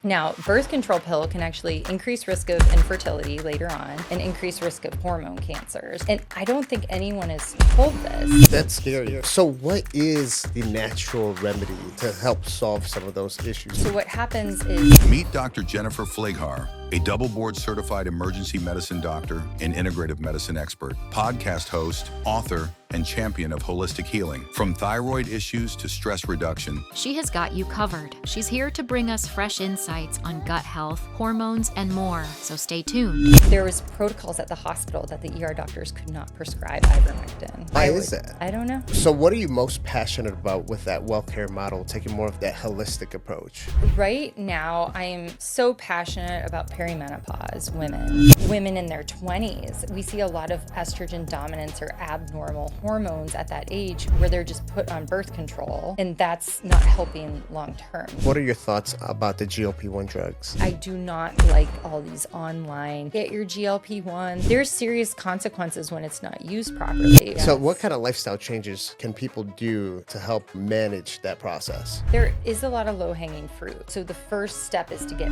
Now, birth control pill can actually increase risk of infertility later on and increase risk of hormone cancers. And I don't think anyone is told this. That's scary. So what is the natural remedy to help solve some of those issues? So what happens is Meet Dr. Jennifer Pfleghaar, a double board certified emergency medicine doctor and integrative medicine expert, podcast host, author, and champion of holistic healing. From thyroid issues to stress reduction, she has got you covered. She's here to bring us fresh insights on gut health, hormones, and more. So stay tuned. there was protocols at the hospital that the ER doctors could not prescribe ivermectin. Why is that? I don't know. So what are you most passionate about with that WellCare model, taking more of that holistic approach? Right now, I am so passionate about perimenopause women in their 20s. We see a lot of estrogen dominance or abnormal hormones at that age where they're just put on birth control, and that's not helping long term. What are your thoughts about the GLP-1 drugs? I do not like all these online, get your GLP-1. There's serious consequences when it's not used properly. So what kind of lifestyle changes can people do to help manage that process? There is a lot of low-hanging fruit. So the first step is to get...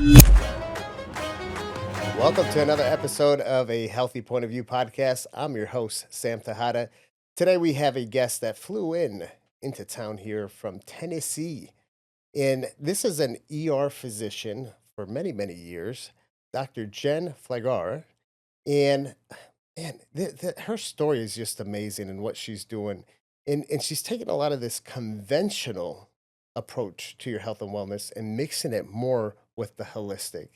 Welcome to another episode of a Healthy Point of View podcast. I'm your host, Sam Tejada. Today we have a guest that flew into town here from Tennessee. And this is an ER physician for many, many years, Dr. Jen Pfleghaar. And man, her story is just amazing and what she's doing. And she's taking a lot of this conventional approach to your health and wellness and mixing it more with the holistic.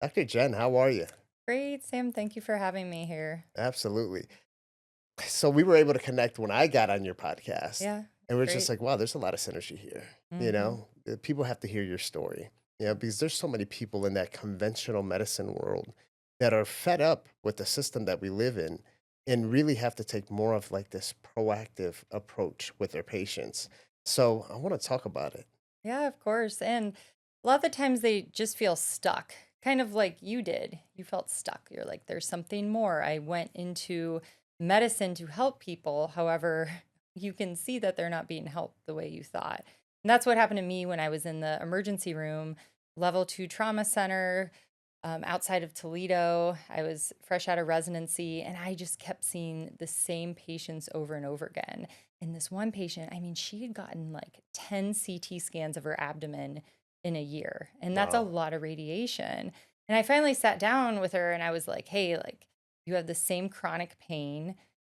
Dr. Jen, how are you? Great, Sam. Thank you for having me here. Absolutely. So we were able to connect when I got on your podcast. Yeah. And we're great. just like, wow, there's a lot of synergy here. You know, people have to hear your story, because there's so many people in that conventional medicine world that are fed up with the system that we live in and really have to take more of like this proactive approach with their patients. So I want to talk about it. Yeah, of course. And a lot of the times they just feel stuck, kind of like you did. You felt stuck. You're like, there's something more. I went into medicine to help people. However, you can see that they're not being helped the way you thought. And that's what happened to me when I was in the emergency room, level 2 trauma center outside of Toledo. I was fresh out of residency, and I just kept seeing the same patients over and over again. And this one patient, I mean, she had gotten like 10 CT scans of her abdomen in a year. And that's a lot of radiation. And I finally sat down with her and I was like, hey, like, you have the same chronic pain.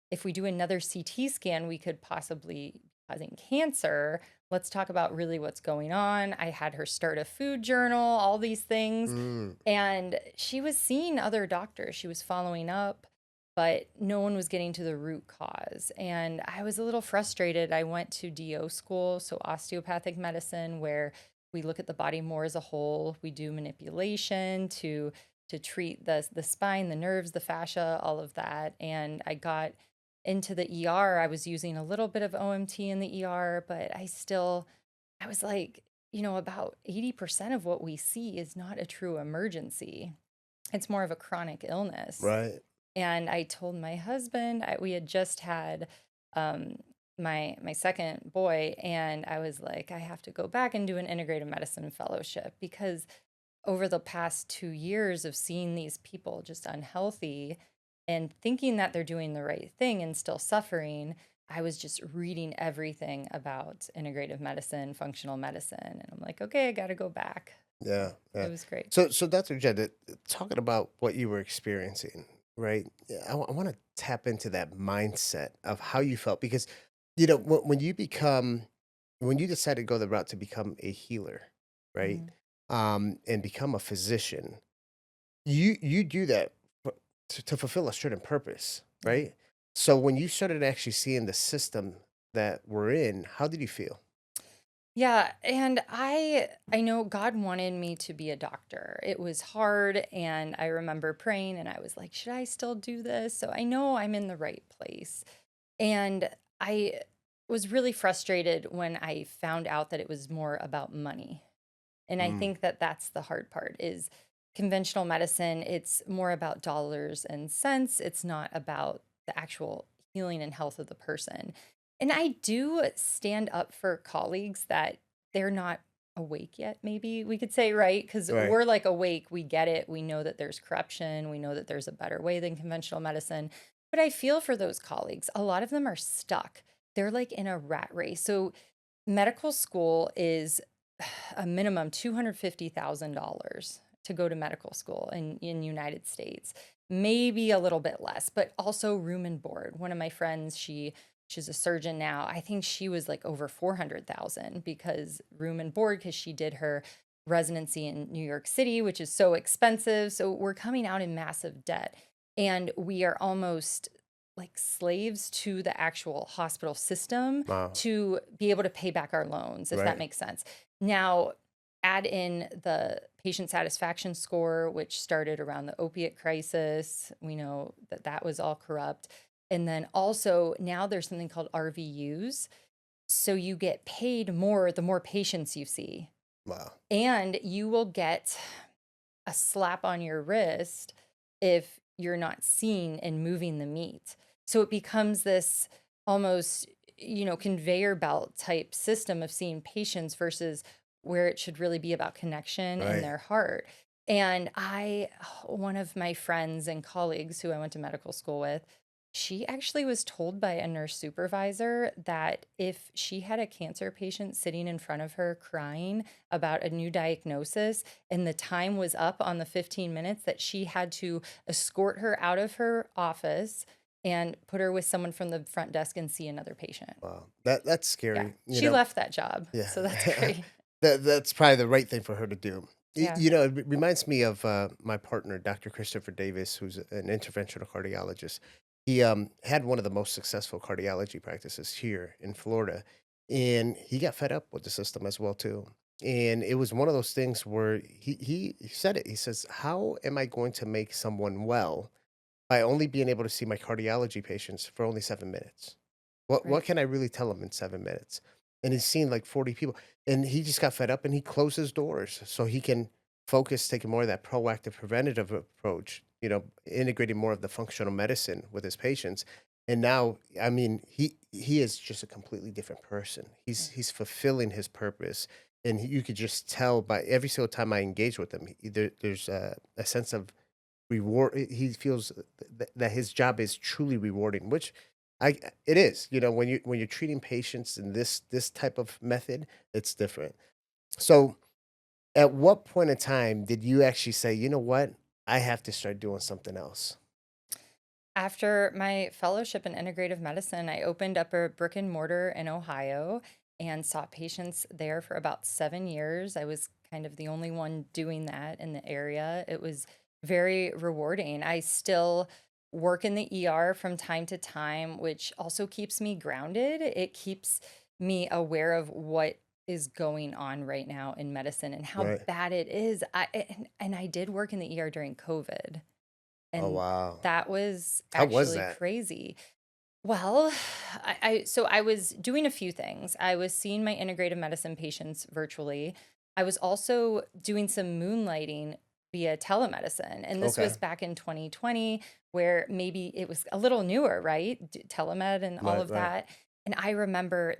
If we do another CT scan, we could possibly be causing cancer. Let's talk about really what's going on. I had her start a food journal, all these things. And she was seeing other doctors. She was following up, but no one was getting to the root cause. And I was a little frustrated. I went to DO school, so osteopathic medicine, where we look at the body more as a whole. We do manipulation to treat the spine, the nerves, the fascia, all of that. And I got into the ER. I was using a little bit of OMT in the ER, but I was like, about 80% of what we see is not a true emergency. It's more of a chronic illness. Right. And I told my husband, we had just had my second boy, and I was like, I have to go back and do an integrative medicine fellowship, because over the past 2 years of seeing these people just unhealthy and thinking that they're doing the right thing and still suffering, I was just reading everything about integrative medicine, functional medicine. And I'm like, okay, I got to go back. Yeah. It was great. So Dr. Jen, talking about what you were experiencing, right? I want to tap into that mindset of how you felt, because, when you decide to go the route to become a healer, right? And become a physician, you do that to fulfill a certain purpose, right? So when you started actually seeing the system that we're in, how did you feel? Yeah, and I know God wanted me to be a doctor. It was hard, and I remember praying, and I was like, should I still do this? So I know I'm in the right place. And I was really frustrated when I found out that it was more about money. And I think that that's the hard part, is conventional medicine, it's more about dollars and cents. It's not about the actual healing and health of the person. And I do stand up for colleagues that they're not awake yet, maybe we could say, right? Because Right. we're like awake, we get it, we know that there's corruption, we know that there's a better way than conventional medicine. But I feel for those colleagues. A lot of them are stuck. They're like in a rat race. So medical school is a minimum $250,000 to go to medical school in United States. Maybe a little bit less, but also room and board. One of my friends, she's a surgeon now. I think she was like over 400,000 because room and board, because she did her residency in New York City, which is so expensive. So we're coming out in massive debt, and we are almost like slaves to the actual hospital system Wow. to be able to pay back our loans, if that Right. makes sense. Now, add in the patient satisfaction score, which started around the opiate crisis. We know that that was all corrupt. And then also now there's something called RVUs. So you get paid more the more patients you see. Wow. And you will get a slap on your wrist if you're not seeing and moving the meat. So it becomes this almost, conveyor belt type system of seeing patients versus where it should really be about connection and Right. their heart. And one of my friends and colleagues who I went to medical school with, she actually was told by a nurse supervisor that if she had a cancer patient sitting in front of her crying about a new diagnosis and the time was up on the 15 minutes, that she had to escort her out of her office and put her with someone from the front desk and see another patient. Wow. That's Yeah. scary. She left that job. Yeah. So that's great. That's probably the right thing for her to do. Yeah. It reminds me of my partner, Dr. Christopher Davis, who's an interventional cardiologist. He had one of the most successful cardiology practices here in Florida, and he got fed up with the system as well too. And it was one of those things where he said it. He says, "How am I going to make someone well by only being able to see my cardiology patients for only 7 minutes? What Right. can I really tell him in 7 minutes?" And he's seen like 40 people, and he just got fed up and he closed his doors so he can focus, taking more of that proactive preventative approach, integrating more of the functional medicine with his patients. And now, I mean, he is just a completely different person. Yeah. He's fulfilling his purpose, and you could just tell by every single time I engage with him, there's a sense of reward. He feels that his job is truly rewarding, which it is. When you're treating patients in this type of method, it's different. So, at what point in time did you actually say, you know what, I have to start doing something else? After my fellowship in integrative medicine, I opened up a brick and mortar in Ohio and saw patients there for about 7 years. I was kind of the only one doing that in the area. It was very rewarding. I still work in the ER from time to time, which also keeps me grounded. It keeps me aware of what is going on right now in medicine and how Right. bad it is. And I did work in the ER during COVID. Oh And wow. that was How was actually that? crazy. Well, I was doing a few things. I was seeing my integrative medicine patients virtually. I was also doing some moonlighting via telemedicine. And this Okay. was back in 2020, where maybe it was a little newer, right? Telemed and all Right. of Right. that. And I remember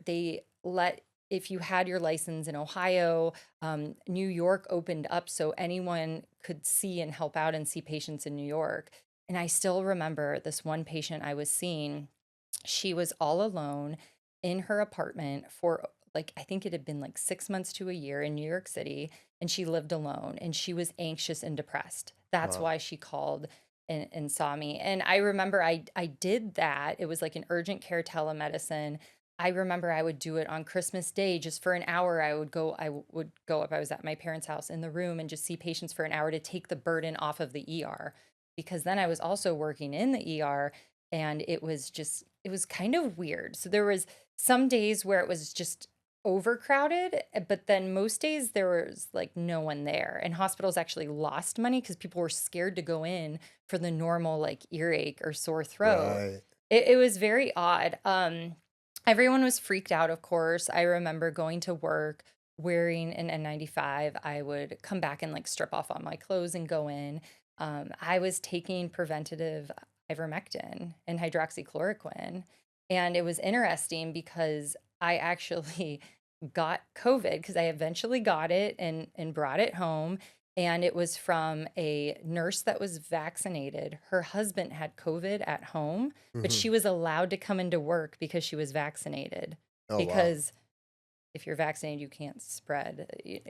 if you had your license in Ohio, New York opened up so anyone could see and help out and see patients in New York. And I still remember this one patient I was seeing. She was all alone in her apartment for like, I think it had been like 6 months to a year in New York City, and she lived alone and she was anxious and depressed. That's Wow. why she called and saw me. And I remember I did that. It was like an urgent care telemedicine. I remember I would do it on Christmas Day just for an hour. I would go up. I was at my parents' house in the room and just see patients for an hour to take the burden off of the ER, because then I was also working in the ER, and it was kind of weird. So there was some days where it was just overcrowded, but then most days there was like no one there. And hospitals actually lost money because people were scared to go in for the normal like earache or sore throat. Right. It was very odd. Everyone was freaked out, of course. I remember going to work wearing an N95. I would come back and like strip off all my clothes and go in. I was taking preventative ivermectin and hydroxychloroquine. And it was interesting because I actually got COVID because I eventually got it and brought it home. And it was from a nurse that was vaccinated. Her husband had COVID at home, but Hmm. she was allowed to come into work because she was vaccinated. Oh, wow. Because if you're vaccinated, you can't spread.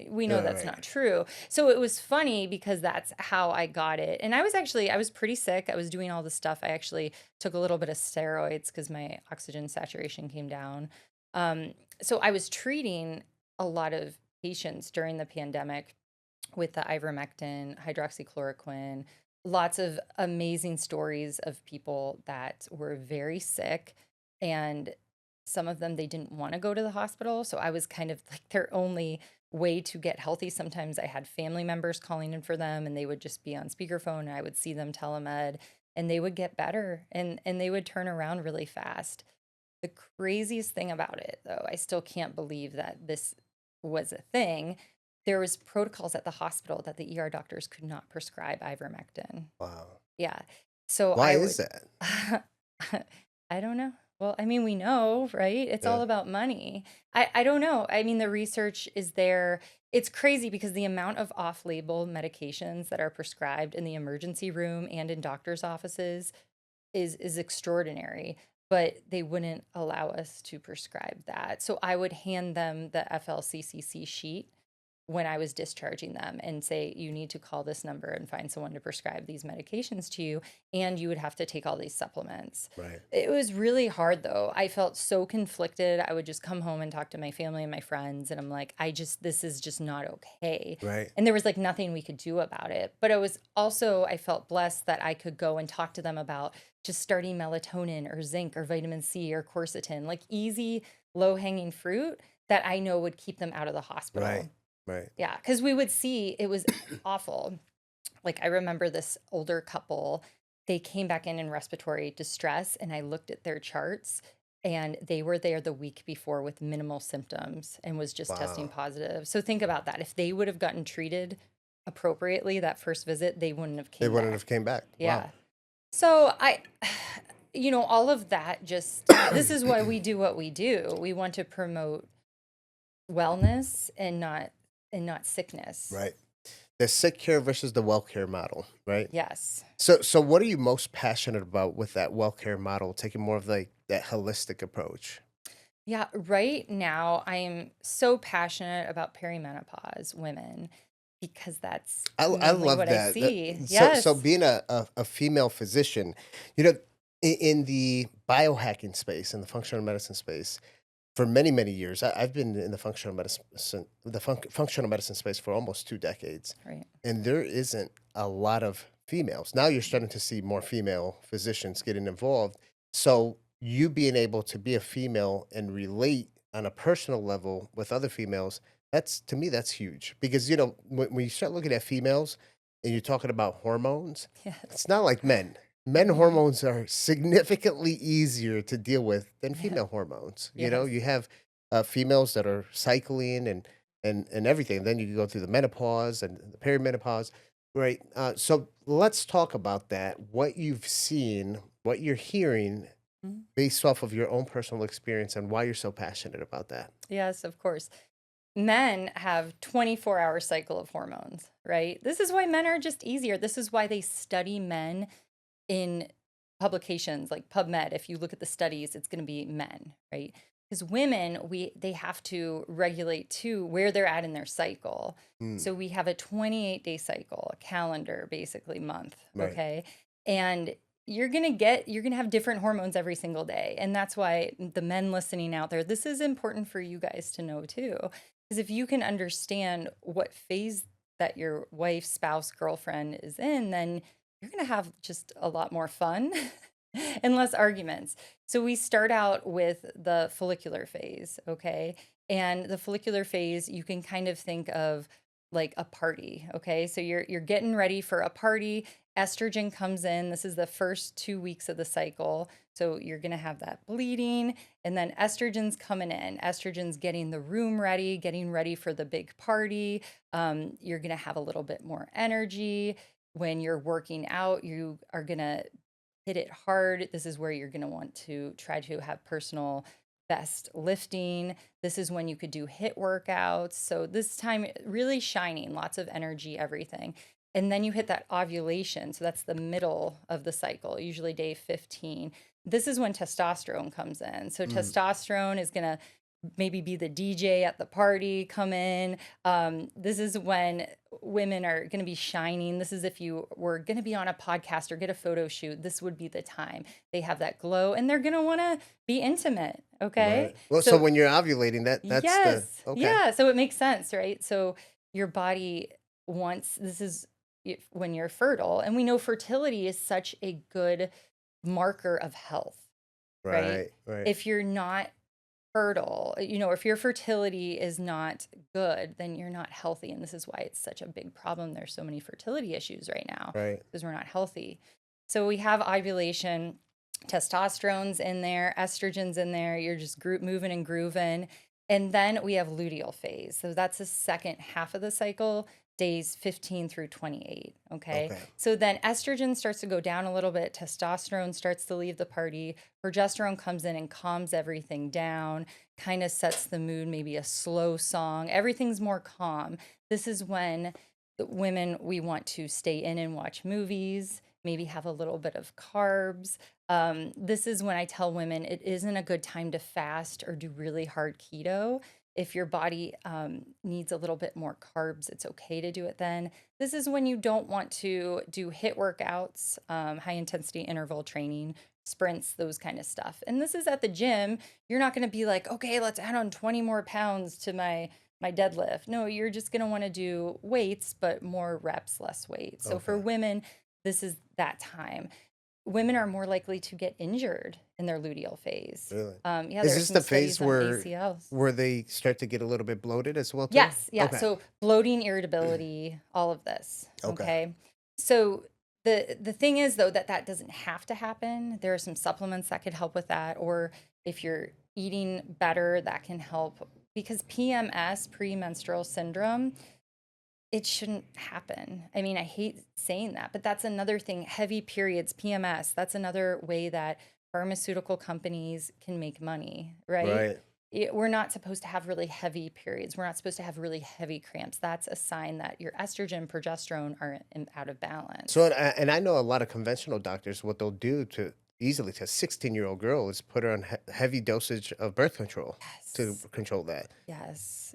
We know Yeah, that's right. not true. So it was funny because that's how I got it. And I was pretty sick. I was doing all the stuff. I actually took a little bit of steroids because my oxygen saturation came down. Um, so I was treating a lot of patients during the pandemic with the ivermectin, hydroxychloroquine, lots of amazing stories of people that were very sick, and some of them they didn't want to go to the hospital. So I was kind of like their only way to get healthy. Sometimes I had family members calling in for them and they would just be on speakerphone and I would see them telemed and they would get better and they would turn around really fast. The craziest thing about it, though, I still can't believe that this was a thing. There was protocols at the hospital that the ER doctors could not prescribe ivermectin. Wow. Yeah. So Why I is would, that? I don't know. Well, I mean, we know, right? It's all Yeah. about money. I don't know. I mean, the research is there. It's crazy because the amount of off-label medications that are prescribed in the emergency room and in doctors' offices is extraordinary, but they wouldn't allow us to prescribe that. So I would hand them the FLCCC sheet when I was discharging them and say, you need to call this number and find someone to prescribe these medications to you. And you would have to take all these supplements. Right. It was really hard though. I felt so conflicted. I would just come home and talk to my family and my friends. And I'm like, this is just not okay. Right. And there was like nothing we could do about it. But I felt blessed that I could go and talk to them about just starting melatonin or zinc or vitamin C or quercetin, like easy, low hanging fruit that I know would keep them out of the hospital. Right. Right. Yeah, because we would see it was awful. Like I remember this older couple, they came back in respiratory distress, and I looked at their charts, and they were there the week before with minimal symptoms and was just testing Wow. positive. So think about that. If they would have gotten treated appropriately that first visit, they wouldn't have They came wouldn't back. have came back. Yeah. Wow. So all of that just, this is why we do what we do. We want to promote wellness and not sickness. Right. The sick care versus the well care model, right? Yes. So what are you most passionate about with that well care model, taking more of like that holistic approach? Yeah, right now I am so passionate about perimenopause women because that's I mainly love what I that. see. So Yes. being a female physician, you know, in the biohacking space, in the functional medicine space, for many, many years, I've been in the functional medicine space for almost 2 decades, Right. and there isn't a lot of females. Now you're starting to see more female physicians getting involved. So you being able to be a female and relate on a personal level with other females, that's to me, that's huge. Because, when you start looking at females and you're talking about hormones, Yes. it's not like men. Men Mhm. hormones are significantly easier to deal with than Yeah. female hormones. Yes. You have females that are cycling and everything. Then you go through the menopause and the perimenopause, right? So let's talk about that. What you've seen, what you're hearing, Mhm. based off of your own personal experience, and why you're so passionate about that. Yes, of course. Men have 24-hour cycle of hormones, right? This is why men are just easier. This is why they study men in publications like PubMed. If you look at the studies, it's going to be men, right? Because women, they have to regulate too where they're at in their cycle. Mm, So we have a 28-day cycle, a calendar, basically month, right. okay? And you're going to have different hormones every single day. And that's why the men listening out there, this is important for you guys to know too. Because if you can understand what phase that your wife, spouse, girlfriend is in, then you're going to have just a lot more fun and less arguments. So we start out with the follicular phase, okay? And the follicular phase, you can kind of think of like a party, okay? So you're getting ready for a party. Estrogen comes in. This is the first 2 weeks of the cycle. So you're going to have that bleeding, and then estrogen's coming in. Estrogen's getting the room ready, getting ready for the big party. You're going to have a little bit more energy. When you're working out, you are going to hit it hard. This is where you're going to want to try to have personal best lifting. This is when you could do HIIT workouts. So this time really shining, lots of energy, everything. And then you hit that ovulation. So that's the middle of the cycle, usually day 15. This is when testosterone comes in. So testosterone is going to maybe be the DJ at the party, come in. This is when women are going to be shining. This is if you were going to be on a podcast or get a photo shoot, this would be the time. They have that glow and they're going to want to be intimate. Okay. Right. Well, so when you're ovulating, that's yes. okay. Yeah. So it makes sense, right? So your body wants, this is when you're fertile. And we know fertility is such a good marker of health, right? Right. If you're not fertile, if your fertility is not good, then you're not healthy. And this is why it's such a big problem. There's so many fertility issues right now because we're not healthy. So we have ovulation, testosterone's in there, estrogen's in there. You're just moving and grooving. And then we have luteal phase. So that's the second half of the cycle, days 15 through 28. Okay. So then estrogen starts to go down a little bit. Testosterone starts to leave the party. Progesterone comes in and calms everything down, kind of sets the mood, maybe a slow song. Everything's more calm. This is when the women, we want to stay in and watch movies, maybe have a little bit of carbs. This is when I tell women it isn't a good time to fast or do really hard keto. If your body needs a little bit more carbs, it's okay to do it then. This is when you don't want to do HIIT workouts, high intensity interval training, sprints, those kind of stuff. And this is at the gym. You're not going to be like, okay, let's add on 20 more pounds to my deadlift. No, you're just going to want to do weights, but more reps, less weight. So for women, this is that time. Women are more likely to get injured in their luteal phase. Really? Yeah, Is there's this some the phase studies on where ACLs. they start to get a little bit bloated as well too? Yes, yeah. Okay. So bloating, irritability, all of this. Okay. Okay. So the thing is though that doesn't have to happen. There are some supplements that could help with that, or if you're eating better, that can help. Because PMS, premenstrual syndrome, it shouldn't happen. I mean, I hate saying that, but that's another thing. Heavy periods, PMS, that's another way that pharmaceutical companies can make money, right? We're not supposed to have really heavy periods. We're not supposed to have really heavy cramps. That's a sign that your estrogen, progesterone are out of balance. So, and I know a lot of conventional doctors, what they'll do to a 16-year-old girl is put her on heavy dosage of birth control to control that. Yes.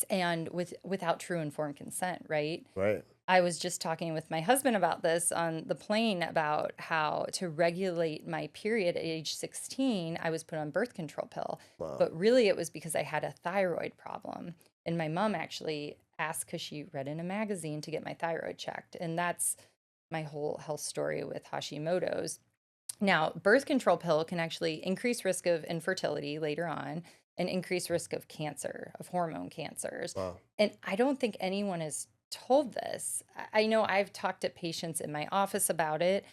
And without true informed consent, right? Right. I was just talking with my husband about this on the plane about how to regulate my period at age 16, I was put on birth control pill. Wow. But really it was because I had a thyroid problem. And my mom actually asked because she read in a magazine to get my thyroid checked. And that's my whole health story with Hashimoto's. Now, birth control pill can actually increase risk of infertility later on and increase risk of cancer, of hormone cancers. Wow. And I don't think anyone is told this. I know I've talked to patients in my office about it.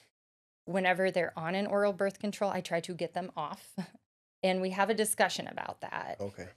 Whenever they're on an oral birth control, I try to get them off and we have a discussion about that. Okay.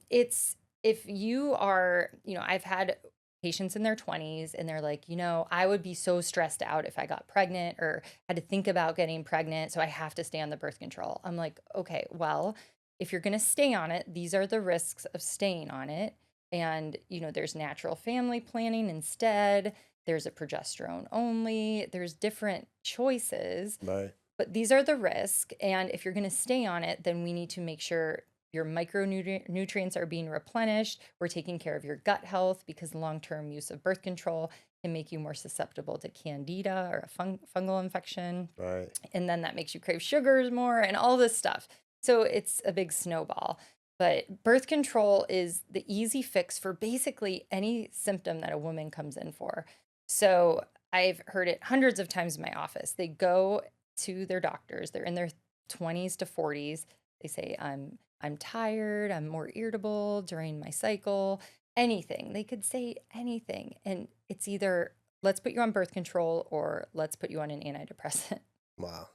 It's, if you are, I've had patients in their 20s and they're like, I would be so stressed out if I got pregnant or had to think about getting pregnant, so I have to stay on the birth control. I'm like, okay, well, if you're going to stay on it, these are the risks of staying on it. And, there's natural family planning instead. There's a progesterone only. There's different choices. Right. But these are the risks. And if you're going to stay on it, then we need to make sure your micronutrients are being replenished. We're taking care of your gut health because long-term use of birth control can make you more susceptible to candida or a fungal infection. Right. And then that makes you crave sugars more and all this stuff. So it's a big snowball. But birth control is the easy fix for basically any symptom that a woman comes in for. So I've heard it hundreds of times in my office. They go to their doctors. They're in their 20s to 40s. They say, I'm tired. I'm more irritable during my cycle. Anything. They could say anything. And it's either let's put you on birth control or let's put you on an antidepressant. Wow.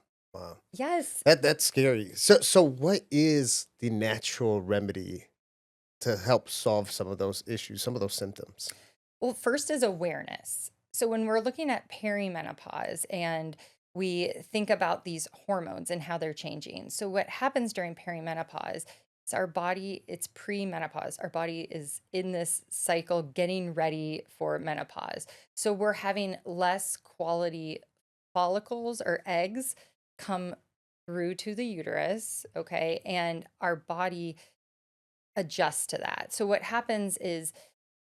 Yes. That's scary. So what is the natural remedy to help solve some of those issues, some of those symptoms? Well, first is awareness. So when we're looking at perimenopause and we think about these hormones and how they're changing. So what happens during perimenopause is our body, it's premenopause. Our body is in this cycle getting ready for menopause. So we're having less quality follicles or eggs come through to the uterus, okay? And our body adjusts to that. So what happens is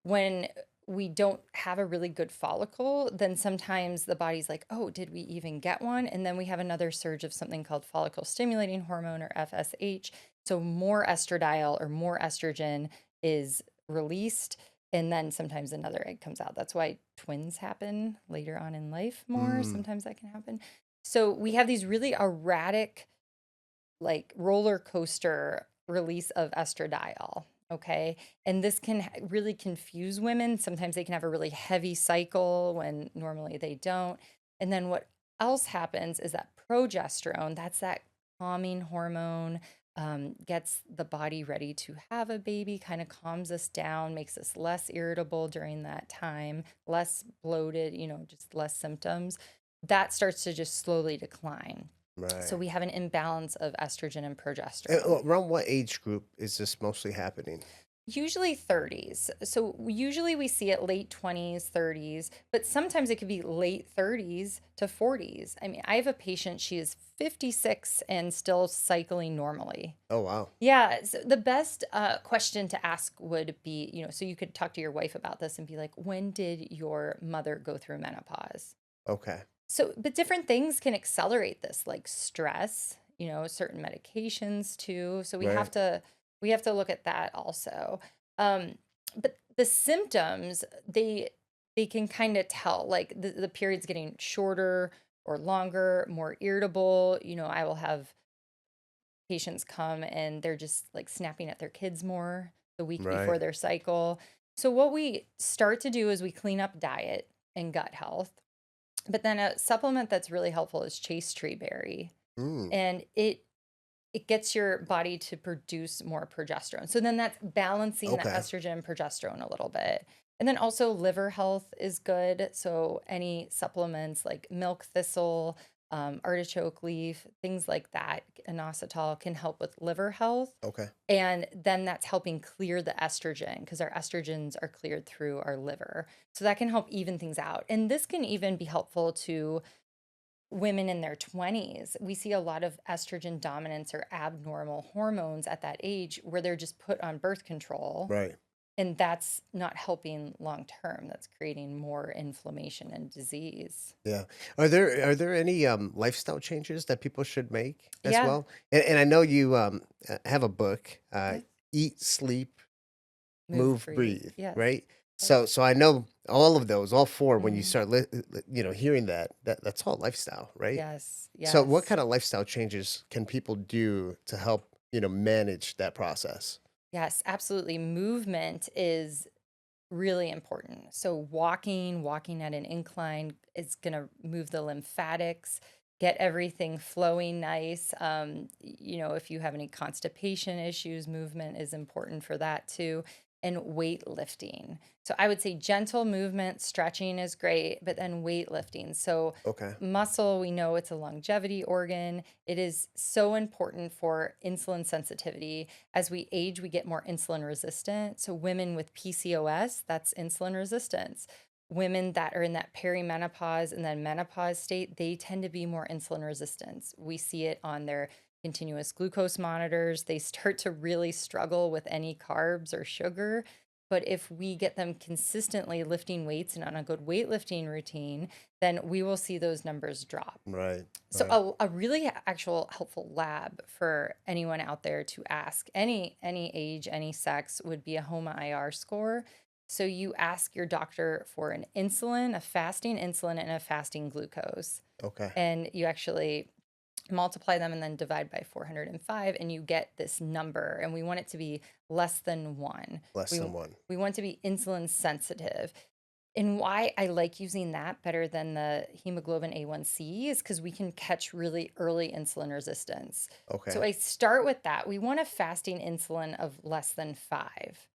when we don't have a really good follicle, then sometimes the body's like, oh, did we even get one? And then we have another surge of something called follicle stimulating hormone or FSH. So more estradiol or more estrogen is released. And then sometimes another egg comes out. That's why twins happen later on in life more. Mm, Sometimes that can happen. So we have these really erratic, like roller coaster release of estradiol. Okay. And this can really confuse women. Sometimes they can have a really heavy cycle when normally they don't. And then what else happens is that progesterone, that's that calming hormone, gets the body ready to have a baby, kind of calms us down, makes us less irritable during that time, less bloated, just less symptoms. That starts to just slowly decline. So right. we have an imbalance of estrogen and And, progesterone. around what age group is this mostly happening? Usually 30s. So usually we see it late 20s, 30s, but sometimes it could be late 30s to 40s. I mean, I have a patient, she is 56 and still cycling normally. Oh, wow. Yeah, so the best question to ask would be, so you could talk to your wife about this and be like, when did your mother go through menopause? Okay. So, but different things can accelerate this, like stress, certain medications too. So Right. we have to look at that also. Um, but the symptoms, they can kind of tell, like the period's getting shorter or longer, more irritable. I will have patients come and they're just like snapping at their kids more the week Right. before their cycle. So what we start to do is we clean up diet and gut health. But then a supplement that's really helpful is chase tree berry, Mm, and it gets your body to produce more progesterone. So then that's balancing the okay. estrogen and progesterone a little bit. And then also liver health is good. So any supplements like milk thistle, artichoke leaf, things like that, inositol can help with liver health. Okay. And then that's helping clear the estrogen because our estrogens are cleared through our liver. So that can help even things out. And this can even be helpful to women in their 20s. We see a lot of estrogen dominance or abnormal hormones at that age where they're just put on birth control. Right. And that's not helping long term. That's creating more inflammation and disease. Yeah. Are there any lifestyle changes that people should make as Yeah. well? And I know you have a book, Yeah. Eat, Sleep, Move, Move, breathe. Breathe, Yes. right? Yes. So I know all of those, all four. When you Mhm. start, hearing that's all lifestyle, right? Yes. So what Yes. kind of lifestyle changes can people do to help manage that process? Yes, absolutely. Movement is really important. So walking at an incline is going to move the lymphatics, get everything flowing nice. If you have any constipation issues, movement is important for that too. And weightlifting. So I would say gentle movement, stretching is great, but then weightlifting. So Okay. muscle, we know it's a longevity organ. It is so important for insulin sensitivity. As we age, we get more insulin resistant. So women with PCOS, that's insulin resistance. Women that are in that perimenopause and then menopause state, they tend to be more insulin resistant. We see it on their continuous glucose monitors. They start to really struggle with any carbs or sugar. But if we get them consistently lifting weights and on a good weightlifting routine, then we will see those numbers drop. Right. So Right. a really actual helpful lab for anyone out there to ask any age, any sex would be a HOMA IR score. So you ask your doctor for an insulin, a fasting insulin, and a fasting glucose. Okay. And you actually multiply them and then divide by 405 and you get this number, and we want it to be less than 1. Less we than one. we want to be insulin sensitive. And why I like using that better than the hemoglobin A1C is because we can catch really early insulin resistance. So Okay. I start with that. We want a fasting insulin of less than 5.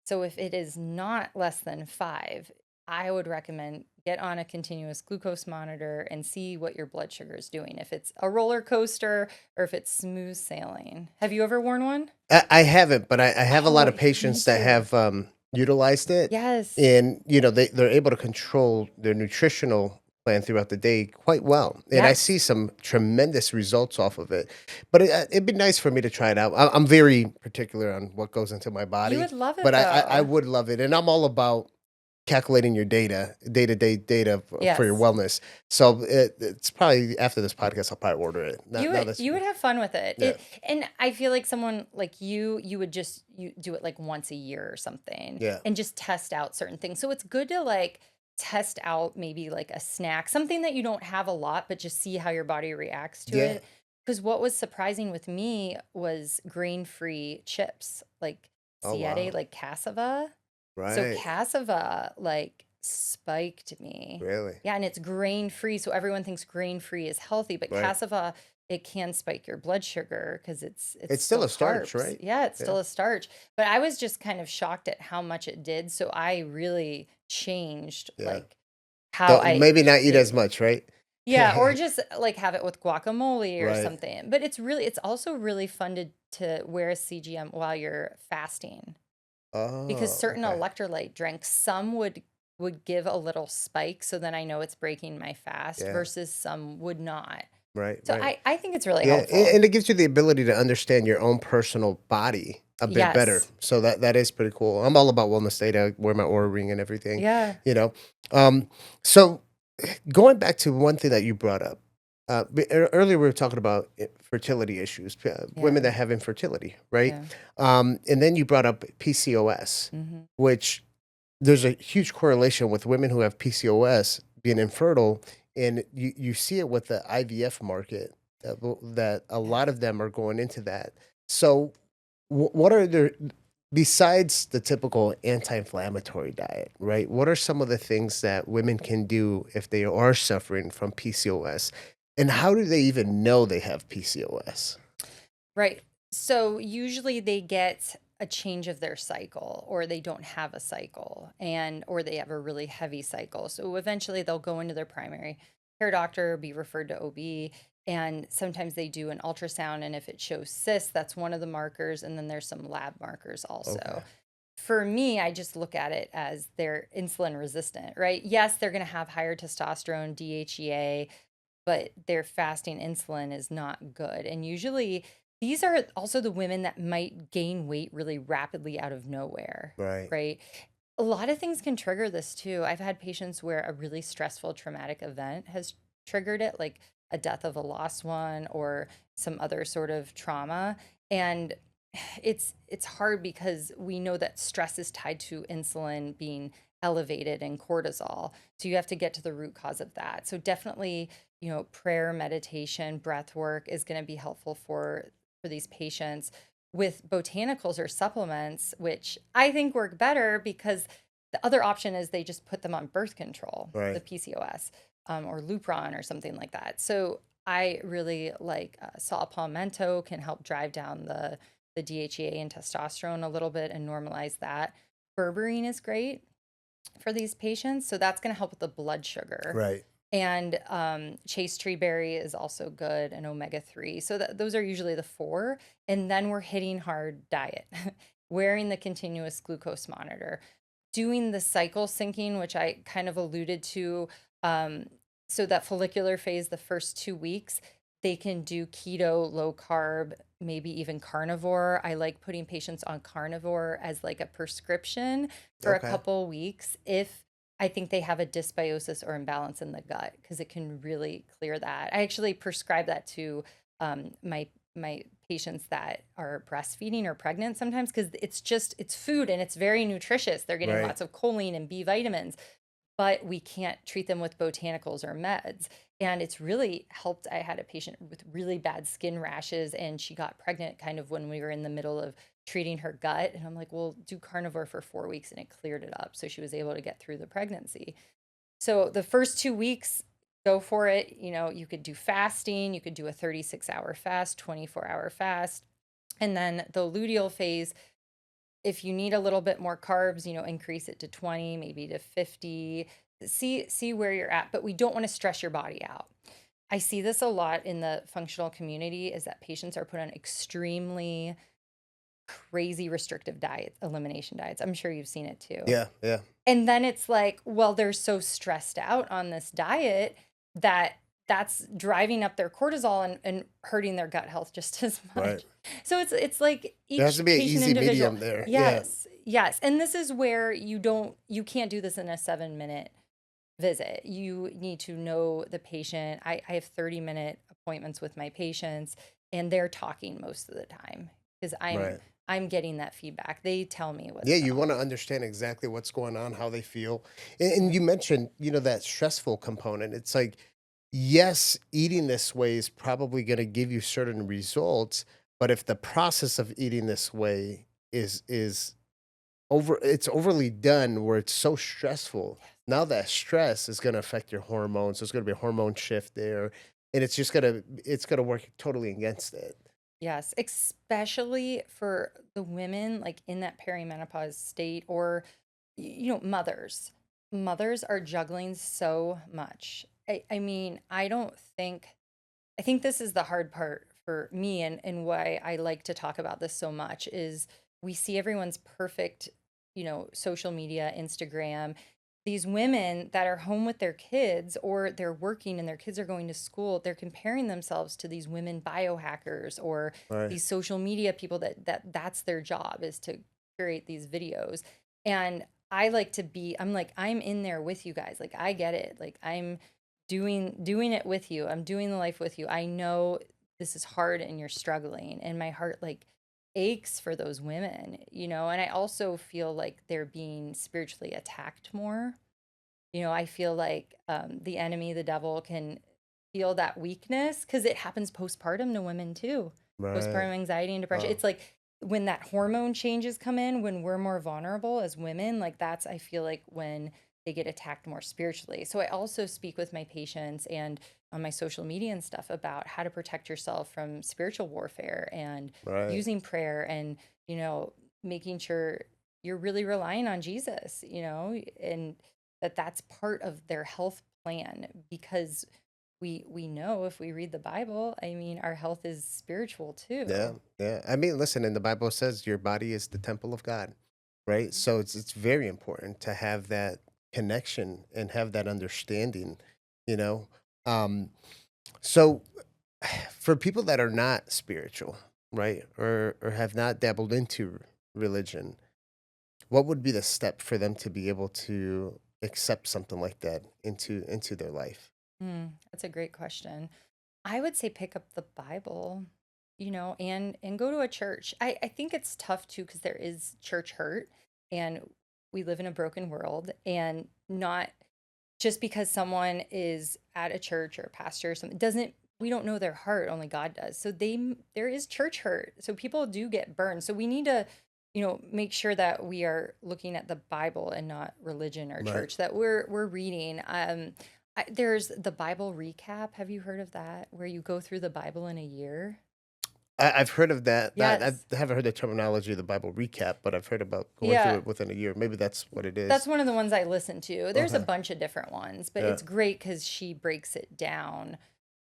So if it is not less than 5, I would recommend get on a continuous glucose monitor and see what your blood sugar is doing, if it's a roller coaster or if it's smooth sailing. Have you ever worn one? I haven't, but I have a lot Oh, of me patients that too. have utilized it, Yes. and they're able to control their nutritional plan throughout the day quite well, and I see Yes. some tremendous results off of it. But it'd be nice for me to try it out. I'm very particular on what goes into my You body, would love but it I though. would love it, and I'm all about calculating your day-to-day data for your Yes. wellness. So it's probably after this podcast, I'll probably order it. Now that's You would have fun with it. yeah, And I feel like someone like you would just you do it like once a year or something yeah. and just test out certain things. So it's good to like test out maybe like a snack, something that you don't have a lot, but just see how your body reacts to Yeah. it. Because what was surprising with me was grain-free chips, like Oh, Siete, wow. like cassava. So Right. cassava like spiked me. Really? Yeah, and it's grain free, so everyone thinks grain free is healthy, but Right. cassava it can spike your blood sugar because it's It's still still a starch, carbs. right? Yeah, it's Yeah. still a starch. But I was just kind of shocked at how much it did, so I really changed Yeah. like how Don't I maybe not eat ate. as much, right? Yeah, or just like have it with guacamole or Right. something. But it's also really fun to wear a CGM while you're fasting because Oh, certain okay. electrolyte drinks, some would give a little spike, so then I know it's breaking my fast Yeah. versus some would not. Right, So right. I think it's really Yeah, helpful. and it gives you the ability to understand your own personal body a bit better. Yes. So that is pretty cool. I'm all about wellness data, wear my Oura ring and everything, Yeah. you know? So going back to one thing that you brought up, earlier we were talking about fertility issues, women Yeah. that have infertility, right? Yeah. And then you brought up PCOS, Mhm. which there's a huge correlation with women who have PCOS being infertile, and you see it with the IVF market that a Yeah. lot of them are going into that. So, what are there besides the typical anti-inflammatory diet, right? What are some of the things that women can do if they are suffering from PCOS, and how do they even know they have PCOS? Right. So usually they get a change of their cycle or they don't have a cycle and or they have a really heavy cycle. So eventually they'll go into their primary care doctor, be referred to OB, and sometimes they do an ultrasound and if it shows cysts, that's one of the markers and then there's some lab markers Okay, also. For me, I just look at it as they're insulin resistant, right? Yes, they're going to have higher testosterone, DHEA, but their fasting insulin is not good. And usually these are also the women that might gain weight really rapidly out of nowhere, right. right? A lot of things can trigger this too. I've had patients where a really stressful traumatic event has triggered it, like a death of a lost one or some other sort of trauma. And it's hard because we know that stress is tied to insulin being elevated and cortisol. So you have to get to the root cause of that. So definitely, prayer, meditation, breath work is going to be helpful for these patients with botanicals or supplements, which I think work better because the other option is they just put them on birth control, the Right. PCOS, or Lupron or something like that. So I really like saw palmetto can help drive down the DHEA and testosterone a little bit and normalize that. Berberine is great for these patients, so that's going to help with the blood sugar. Right. And chase tree berry is also good, and omega-3. So those are usually the four. And then we're hitting hard diet, wearing the continuous glucose monitor, doing the cycle syncing, which I kind of alluded to. So that follicular phase, the first 2 weeks, they can do keto, low carb, maybe even carnivore. I like putting patients on carnivore as like a prescription for a Okay. couple weeks if I think they have a dysbiosis or imbalance in the gut because it can really clear that. I actually prescribe that to my patients that are breastfeeding or pregnant sometimes because it's food and it's very nutritious. They're getting Right. lots of choline and B vitamins, but we can't treat them with botanicals or meds. And it's really helped. I had a patient with really bad skin rashes, and she got pregnant kind of when we were in the middle of treating her gut. And I'm like, well, do carnivore for 4 weeks, and it cleared it up. So she was able to get through the pregnancy. So the first 2 weeks, go for it. You could do fasting, you could do a 36-hour fast, 24-hour fast. And then the luteal phase, if you need a little bit more carbs, increase it to 20, maybe to 50. see where you're at, but we don't want to stress your body out. I see this a lot in the functional community, is that patients are put on extremely crazy restrictive diet, elimination diets. I'm sure you've seen it too. Yeah, yeah, And then it's like, well, they're so stressed out on this diet that that's driving up their cortisol and hurting their gut health just as right. much. So it's like There has each to be an patient easy individual. medium there. Yeah, Yes, yes. And this is where you can't do this in a 7-minute visit. You need to know the patient. I have 30-minute appointments with my patients, and they're talking most of the time because right. I'm getting that feedback. They tell me what's Yeah, going you want to on. understand exactly what's going on, how they feel. And you mentioned, that stressful component. It's like, yes, eating this way is probably going to give you certain results, but if the process of eating this way is it's overly done where it's so stressful, now that stress is going to affect your hormones. There's going to be a hormone shift there, and it's going to work totally against it. Yes, especially for the women like in that perimenopause state or mothers. Mothers are juggling so much. I mean, I think this is the hard part for me and why I like to talk about this so much is we see everyone's perfect, social media, Instagram, these women that are home with their kids or they're working and their kids are going to school, they're comparing themselves to these women biohackers or Right. these social media people that's their job is to create these videos. And I'm like, I'm in there with you guys. Like I get it. Like I'm doing it with you. I'm doing the life with you. I know this is hard and you're struggling. And my heart like aches for those women, and I also feel like they're being spiritually attacked more. I feel like the enemy, the devil, can feel that weakness because it happens postpartum to women too. Right. Postpartum anxiety and depression. Wow. It's like when that hormone changes come in, when we're more vulnerable as women, like that's, I feel like when they get attacked more spiritually. So I also speak with my patients and on my social media and stuff about how to protect yourself from spiritual warfare and Right. using prayer and, you know, making sure you're really relying on Jesus, and that's part of their health plan because we know if we read the Bible, I mean, our health is spiritual Yeah, too. yeah. I mean, listen, in the Bible says your body is the temple of God, right? So it's very important to have that connection and have that understanding, you know. Um, so for people that are not spiritual, right, or have not dabbled into religion, what would be the step for them to be able to accept something like that into their life? That's a great question. I would say pick up the Bible, and go to a church. I think it's tough too because there is church hurt and we live in a broken world and not just because someone is at a church or a pastor or something doesn't we don't know their heart, only God does. So there is church hurt. So people do get burned. So we need to, make sure that we are looking at the Bible and not religion or Right. church that we're reading. There's the Bible recap. Have you heard of that? Where you go through the Bible in a year? I've heard of that. Yes. I haven't heard the terminology of the Bible recap, but I've heard about going through Yeah. it within a year. Maybe that's what it That's is. one of the ones I listen to. There's a Okay. bunch of different ones, but Yeah, it's great because she breaks it down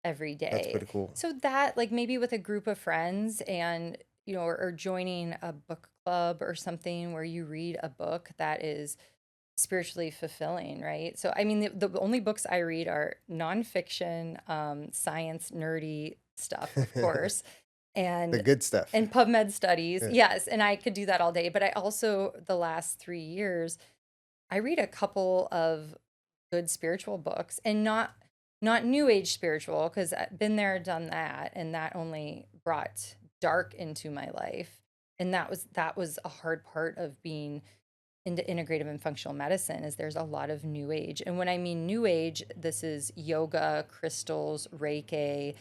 every that's day. pretty cool. So that, like maybe with a group of friends and, or joining a book club or something where you read a book that is spiritually fulfilling, right? So, I mean, the only books I read are nonfiction, science, nerdy stuff, of course, The and good stuff. PubMed studies. Yeah. Yes, and I could do that all day. But I also, the last 3 years, I read a couple of good spiritual books and not new age spiritual because I've been there, done that, and that only brought dark into my life. And that was a hard part of being into integrative and functional medicine is there's a lot of new age. And when I mean new age, this is yoga, crystals, Reiki,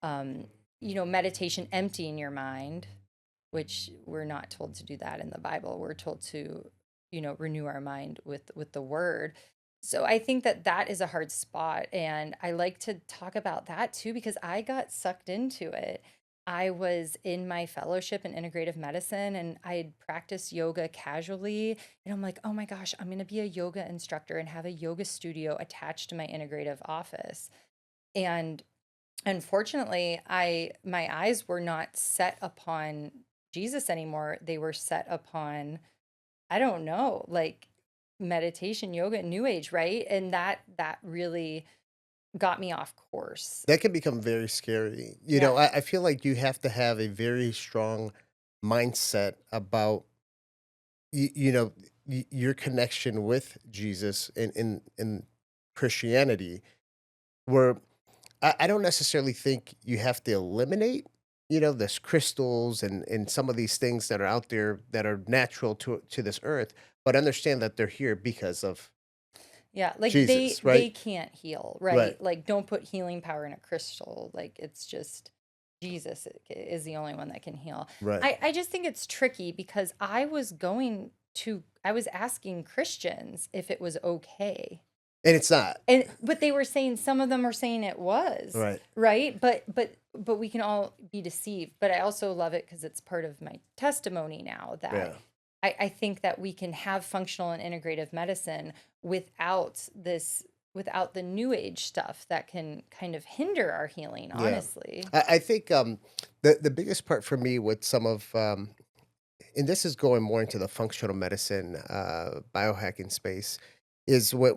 um, meditation, emptying your mind, which we're not told to do that in the Bible. We're told to, renew our mind with the word. So I think that is a hard spot and I like to talk about that too because I got sucked into it. I was in my fellowship in integrative medicine and I had practiced yoga casually. And I'm like, oh my gosh, I'm going to be a yoga instructor and have a yoga studio attached to my integrative office. And unfortunately, my eyes were not set upon Jesus anymore. They were set upon, I don't know, like meditation, yoga, and new age, right? And that really got me off course. That can become very scary. Yeah. I feel like you have to have a very strong mindset about your connection with Jesus in Christianity, where I don't necessarily think you have to eliminate, this crystals and some of these things that are out there that are natural to this earth, but understand that they're here because of Yeah, like they Jesus, they right? can't heal, Right. right? Like don't put healing power in a crystal. Like it's just Jesus is the only one that can heal. Right. I just think it's tricky because I was asking Christians if it was okay. And it's not. But they were saying some of them were saying it was, Right. right? But we can all be deceived. But I also love it because it's part of my testimony now that Yeah. I think that we can have functional and integrative medicine without the new age stuff that can kind of hinder our healing, Yeah. honestly. I think the biggest part for me with some of and this is going more into the functional medicine biohacking space is what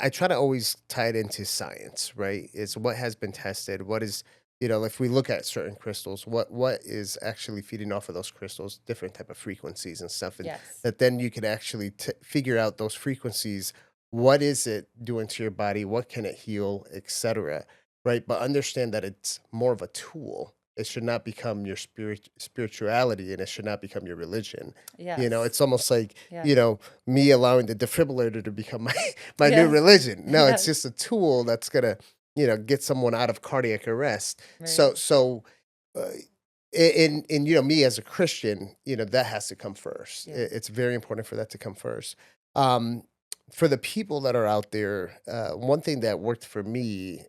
I try to always tie it into science, right? Is what has been tested, what is, if we look at certain crystals, what is actually feeding off of those crystals, different type of frequencies and stuff, and Yes. that then you can actually figure out those frequencies, what is it doing to your body, what can it heal, etc. Right? But understand that it's more of a tool. It should not become your spirituality, and it should not become your religion. Yes. It's almost like, Yeah. me allowing the defibrillator to become my new Yes. religion. No, it's Yes. just a tool that's gonna, get someone out of cardiac arrest. Right. So uh, in me as a Christian, that has to come first. Yeah. It's very important for that to come first. Um, for the people that are out there, one thing that worked for me,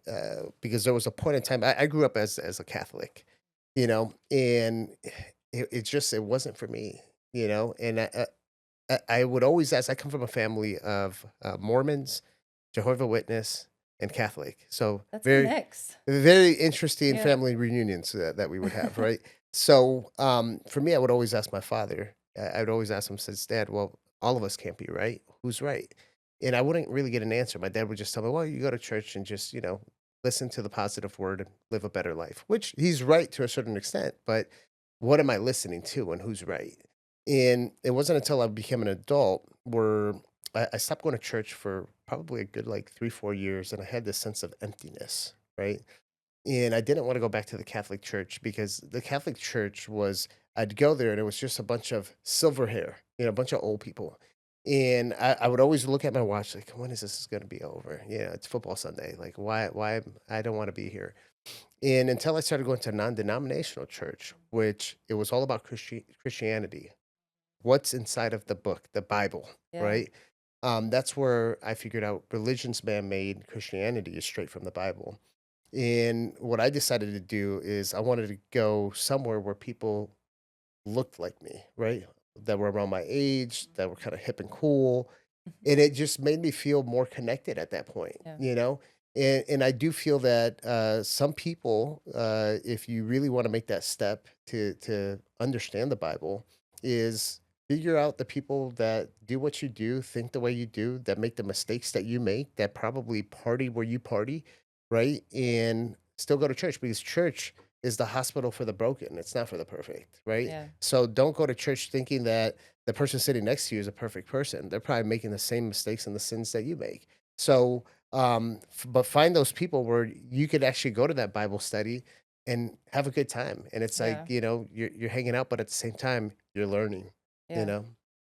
because there was a point in time I grew up as a Catholic, and it wasn't for me, and I would always ask. I come from a family of Mormons, Jehovah Witness, and Catholic, so That's a very mix. very interesting Yeah. family reunions that we would have, right? So for me, I would always ask my father. I would always ask him, says, "Dad, well, all of us can't be right. Who's right?" And I wouldn't really get an answer. My dad would just tell me, "Well, you go to church and just listen to the positive word and live a better life," which he's right to a certain extent. But what am I listening to and who's right? And it wasn't until I became an adult where I stopped going to church for probably a good like 3 4 years, and I had this sense of emptiness, right? And I didn't want to go back to the Catholic Church because the Catholic Church was, I'd go there and it was just a bunch of silver hair, a bunch of old people. And I would always look at my watch like, when is this going to be over? It's football Sunday. Like, why I don't want to be here. And until I started going to a non-denominational church, which it was all about Christianity, what's inside of the book, the Bible, Yeah. right? That's where I figured out religion's man-made, Christianity is straight from the Bible. And what I decided to do is I wanted to go somewhere where people looked like me, right? That were around my age, that were kind of hip and cool. Mhm. And it just made me feel more connected at that point, Yeah. And I do feel that some people, if you really want to make that step to understand the Bible, is figure out the people that do what you do, think the way you do, that make the mistakes that you make, that probably party where you party, right? And still go to church, because church is the hospital for the broken. It's not for the perfect, right? Yeah. So don't go to church thinking that the person sitting next to you is a perfect person. They're probably making the same mistakes and the sins that you make. So, but find those people where you could actually go to that Bible study and have a good time. And it's like, Yeah. you're hanging out, but at the same time, you're learning, you Yeah. know?